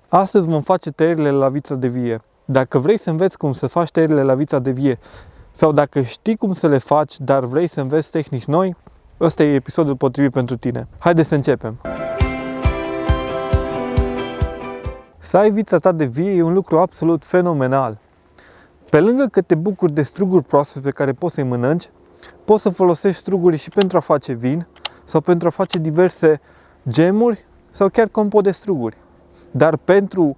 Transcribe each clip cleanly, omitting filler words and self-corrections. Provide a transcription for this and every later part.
Astăzi vom face tăierile la vița de vie. Dacă vrei să înveți cum să faci tăierile la vița de vie sau dacă știi cum să le faci, dar vrei să înveți tehnici noi, ăsta e episodul potrivit pentru tine. Haideți să începem! Să ai vița ta de vie e un lucru absolut fenomenal. Pe lângă că te bucuri de struguri proaspete pe care poți să-i mănânci, poți să folosești strugurii și pentru a face vin sau pentru a face diverse gemuri sau chiar compot de struguri. Dar pentru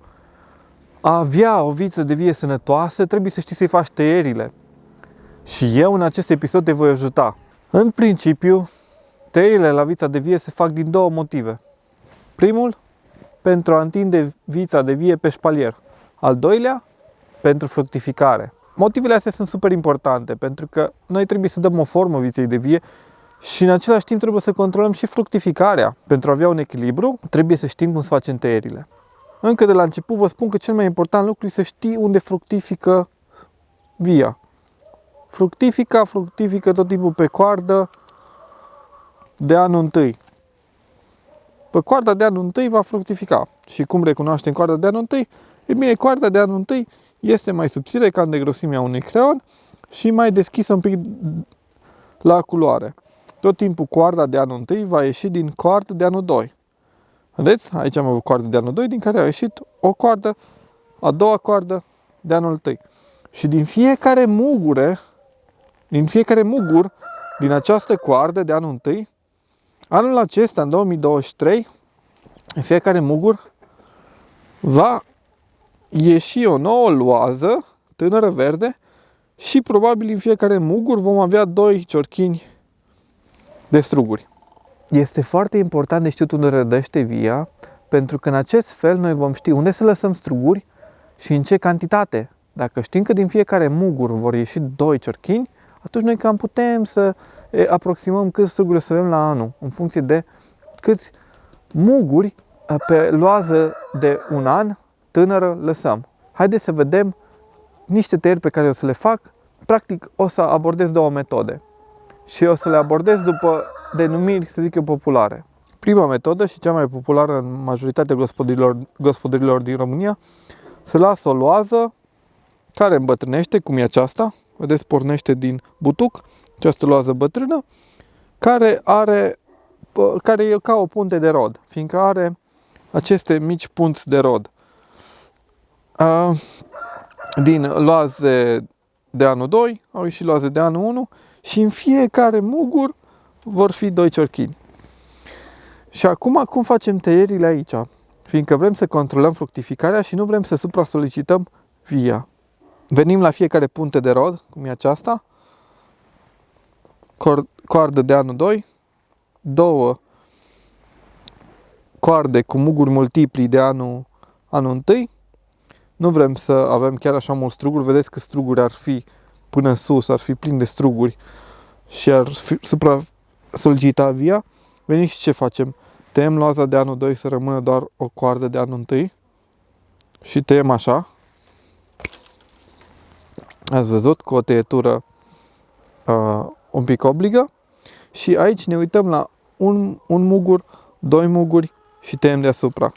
a avea o viță de vie sănătoasă, trebuie să știi să-i faci tăierile. Și eu în acest episod te voi ajuta. În principiu, tăierile la vița de vie se fac din două motive. Primul, pentru a întinde vița de vie pe șpalier. Al doilea, pentru fructificare. Motivele astea sunt super importante, pentru că noi trebuie să dăm o formă viței de vie și în același timp trebuie să controlăm și fructificarea. Pentru a avea un echilibru, trebuie să știm cum să facem tăierile. Încă de la început vă spun că cel mai important lucru e să știi unde fructifică via. Fructifică tot timpul pe coardă de anul întâi. Pe coarda de anul întâi va fructifica. Și cum recunoaștem coarda de anul întâi? E bine, coarda de anul întâi este mai subțire, cam de grosimea unui creion și mai deschisă un pic la culoare. Tot timpul coarda de anul întâi va ieși din coardă de anul 2. Vedeți? Aici am avut coardă de anul 2, din care a ieșit o coardă, a doua coardă de anul 1. Și din fiecare mugur din această coardă de anul 1, anul acesta, în 2023, în fiecare mugur va ieși o nouă loază tânără verde și probabil în fiecare mugur vom avea 2 ciorchini de struguri. Este foarte important de știut unde rădăște via, pentru că în acest fel noi vom ști unde să lăsăm struguri și în ce cantitate. Dacă știm că din fiecare mugur vor ieși 2 ciorchini, atunci noi cam putem să aproximăm câți struguri să avem la anul, în funcție de câți muguri pe loază de un an tânără lăsăm. Haideți să vedem niște tăieri pe care o să le fac. Practic o să abordez două metode și o să le abordez după denumiri, să zic eu, populare. Prima metodă și cea mai populară în majoritatea gospodărilor din România, se lasă o loază care îmbătrânește, cum e aceasta. Vedeți, pornește din butuc, această loază bătrână, care e ca o punte de rod, fiindcă are aceste mici punți de rod. Din loaze de anul 2 au ieșit loaze de anul 1 și în fiecare mugur vor fi 2 ciorchini. Și acum cum facem tăierile aici? Fiindcă vrem să controlăm fructificarea și nu vrem să supra-solicităm via. Venim la fiecare punte de rod, cum e aceasta, coardă de anul 2, 2 coarde cu muguri multipli de anul 1. Nu vrem să avem chiar așa mulți struguri. Vedeți că struguri ar fi până în sus, ar fi plin de struguri și ar supra-solicita via. Venim și ce facem? Tăiem loaza de anul 2 să rămână doar o coardă de anul 1 și tăiem așa. Ați văzut? Cu o tăietură un pic obligă. Și aici ne uităm la un mugur, 2 muguri și tăiem deasupra.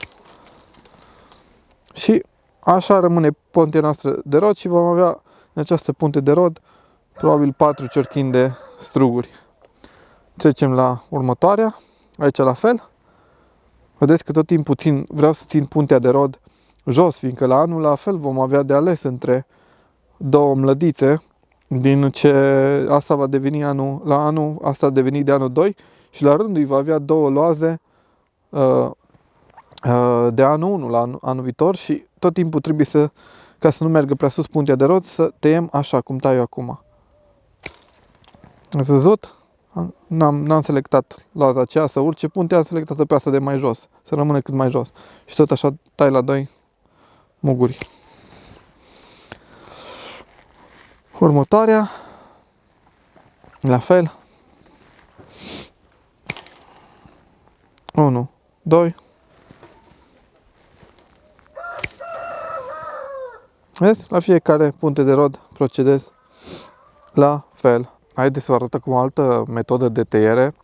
Și așa rămâne puntea noastră de rod și vom avea în această punte de rod probabil 4 ciorchini de struguri. Trecem la următoarea. Aici la fel. Vedeți că tot timpul vreau să țin puntea de rod jos, fiindcă la anul la fel vom avea de ales între 2 mlădițe, din ce asta va deveni asta va deveni de anul 2 și la rândul va avea 2 loaze de anul 1 la anul viitor și tot timpul trebuie ca să nu meargă prea sus puntea de rod, să tăiem așa cum tai eu acum. Ați văzut? N-am selectat loaza aceea să urce puntea, am selectat-o pe asta de mai jos, să rămână cât mai jos. Și tot așa tai la 2 muguri. Următoarea, la fel. 1, 2. Vezi? La fiecare punte de rod procedez la fel. Haideți să vă arăt acum o altă metodă de tăiere.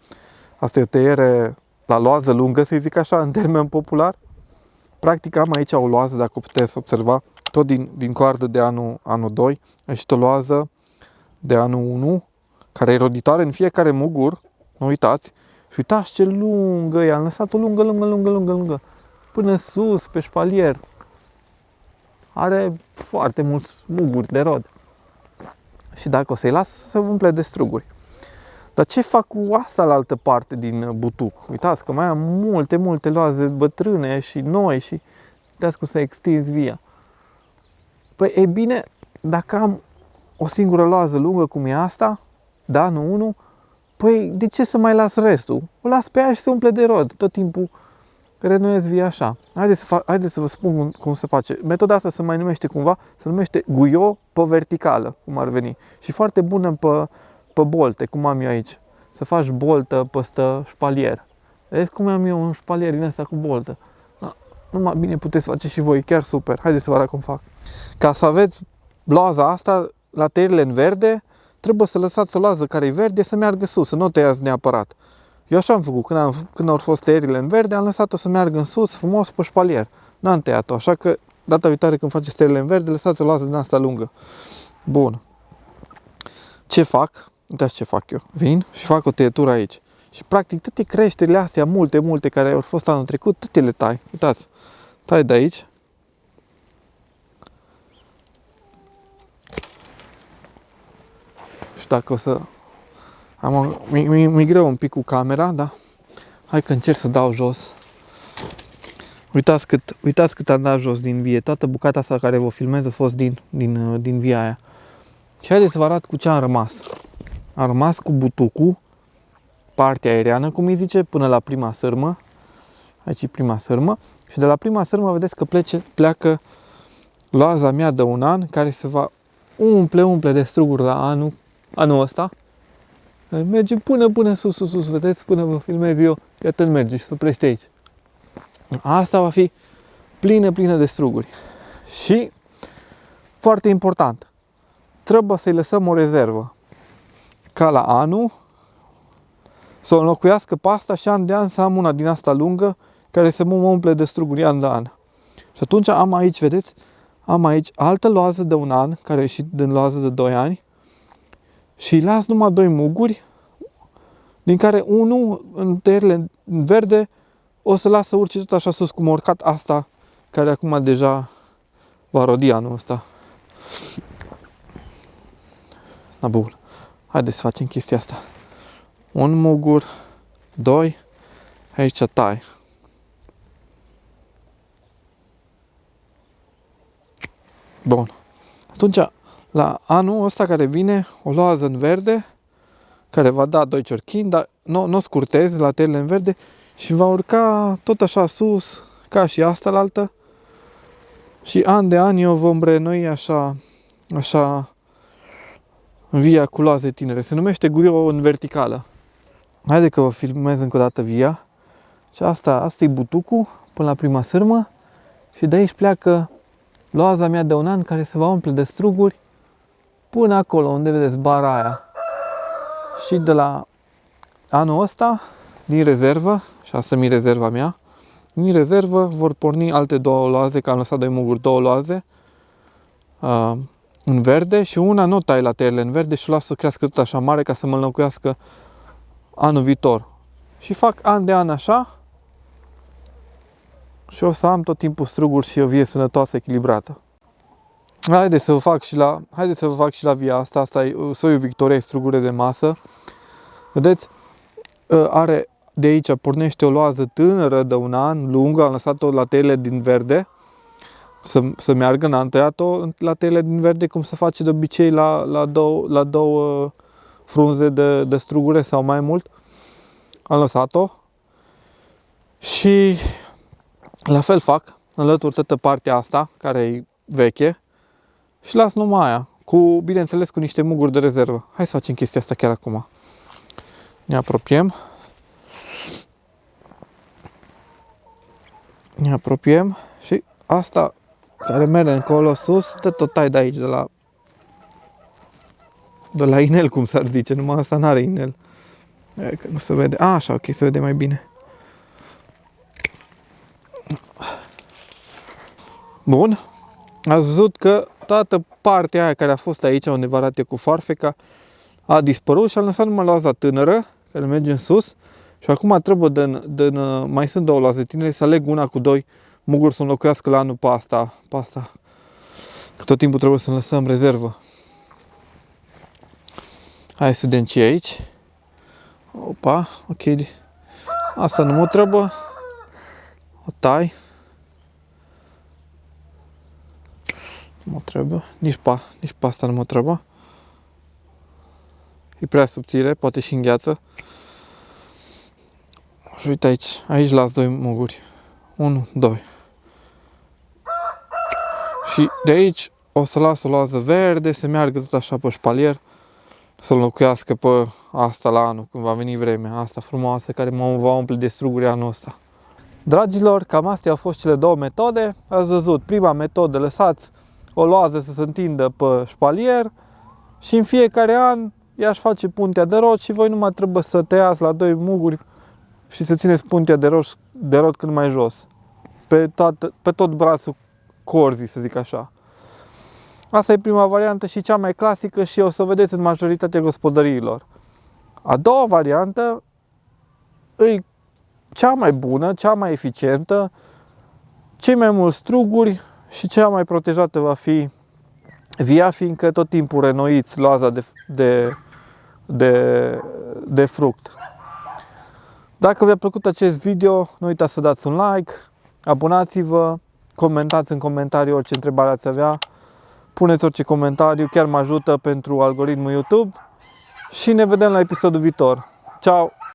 Asta e o tăiere la loază lungă, să zic așa, în termen popular. Practic am aici o loază, dacă puteți observa, tot din coardă de anul 2. Aici o loază de anul 1, care e roditoare în fiecare mugur, nu uitați. Și uitați ce lungă e, am lăsat-o lungă, până sus, pe șpalier. Are foarte mulți muguri de rod. Și dacă o să-i las, să se umple de struguri. Dar ce fac cu asta la altă parte din butuc? Uitați că mai am multe loaze bătrâne și noi și uitați cum s-a extins via. Păi e bine, dacă am o singură loază lungă cum e asta, da, nu unul, păi de ce să mai las restul? O las pe aia și se umple de rod. Tot timpul renuiesc via așa. Haideți să vă spun cum se face. Metoda asta se mai numește cumva, se numește guio pe verticală, cum ar veni. Și foarte bună pe bolte, cum am eu aici. Să faci boltă peste șpalier. Vedeți cum am eu un șpalier din ăsta cu boltă? Da, numai bine puteți face și voi, chiar super. Haideți să vă arăt cum fac. Ca să aveți loaza asta la tăierile în verde, trebuie să lăsați o loază care e verde să meargă sus, să nu o tăiați neapărat. Eu așa am făcut, când au fost tăierile în verde, am lăsat-o să meargă în sus, frumos, pe șpalier. N-am tăiat-o, așa că data viitoare când faceți tăierile în verde, lăsați o loază din asta lungă. Bun. Ce fac? Uitați ce fac eu. Vin și fac o tăietură aici. Și practic toate creșterile astea, multe care au fost anul trecut, toate le tai. Uitați, tai de aici. Și dacă o să... Mi-e greu un pic cu camera, da? Hai că încerc să dau jos. Uitați cât am dat jos din vie. Toată bucata asta care vă filmez a fost din via aia. Și haideți să vă arăt cu ce am rămas. Am rămas cu butucul, partea aeriană, cum îi zice, până la prima sârmă. Aici e prima sârmă. Și de la prima sârmă vedeți că pleacă loaza mea de un an, care se va umple de struguri la anul ăsta. Merge până sus, vedeți, până vă filmez eu, iată merge și se oprește aici. Asta va fi plină de struguri. Și, foarte important, trebuie să-i lăsăm o rezervă. Ca la anul, să o înlocuiască pe asta și an de an să am una din asta lungă, care să mă umple de struguri an de an. Și atunci am aici, vedeți, am aici altă loază de un an, care a ieșit din loază de 2 ani, și îi las numai 2 muguri, din care unul în tăierile în verde o să las să urce tot așa sus cum a urcat asta, care acum deja va rodi anul ăsta. Na bun, haideți să facem chestia asta. Un mugur, 2, aici tai. Bun, atunci la anul ăsta care vine, o loază în verde, care va da 2 ciorchini, dar nu scurtez la tăierile în verde și va urca tot așa sus, ca și asta la altă. Și an de an eu vom renoi așa în via cu loaze tinere. Se numește guio în verticală. Haide că vă filmez încă o dată via. Și asta e butucul până la prima sârmă și de aici pleacă loaza mea de un an care se va umple de struguri până acolo unde vedeți bara aia. Și de la anul ăsta, din rezervă, și asta mi rezerva mea, din rezervă vor porni alte 2 loaze, că am lăsat 2 muguri, 2 loaze în verde și una nu tai la tăierile în verde și o las să crească tot așa mare ca să mă înlocuiască anul viitor. Și fac an de an așa și o să am tot timpul struguri și o vie sănătoasă, echilibrată. Haideți să vă fac și la via asta. Asta e soiul Victoria, strugure de masă. Vedeți, are de aici, pornește o loază tânără de un an, lungă, am lăsat-o la tăierile din verde să meargă, n-am tăiat-o la tăierile din verde cum se face de obicei la două frunze de strugure sau mai mult. Am lăsat-o și la fel fac, înlătur toată partea asta care e veche și las numai aia, bineînțeles cu niște muguri de rezervă. Hai să facem chestia asta chiar acum. Ne apropiem și asta care merge încolo sus, tot tai de aici, de la inel, cum s-ar zice, numai asta n-are inel. E, că nu se vede. Așa, ok, se vede mai bine. Bun. Ați văzut că toată partea aia care a fost aici, unde vă arate cu farfeca, a dispărut și am lăsat numai loaza tânără, care merge în sus. Și acum trebuie, mai sunt două loaze tinere, să aleg una cu 2 muguri să înlocuiască la anul pe asta. Că tot timpul trebuie să lăsăm rezervă. Hai să vedem ce e aici. Opa, ok. Asta nu mă trebuie. O tai. Nu mă trebuie. Nici pe asta nu mă trebuie. E prea subțire, poate și în gheață. Și uite aici las 2 muguri. 1, 2. Și de aici o să las o loază verde, să meargă tot așa pe șpalier, să înlocuiască pe asta la anul, când va veni vremea asta frumoasă, care mă va umple de struguri anul ăsta. Dragilor, cam astea au fost cele 2 metode. Ați văzut, prima metodă, lăsați o loază să se întindă pe șpalier și în fiecare an ea-și face puntea de rot și voi nu mai trebuie să tăiați la 2 muguri și să țineți puntea de rot cât mai jos. Pe tot brațul corzii, să zic așa. Asta e prima variantă și cea mai clasică și o să vedeți în majoritatea gospodăriilor. A doua variantă e cea mai bună, cea mai eficientă, cei mai mulți struguri și cea mai protejată va fi via, fiindcă tot timpul renoiți loaza de fruct. Dacă vi-a plăcut acest video, nu uitați să dați un like, abonați-vă, comentați în comentarii orice întrebare ați avea, puneți orice comentariu, chiar mă ajută pentru algoritmul YouTube și ne vedem la episodul viitor. Ciao!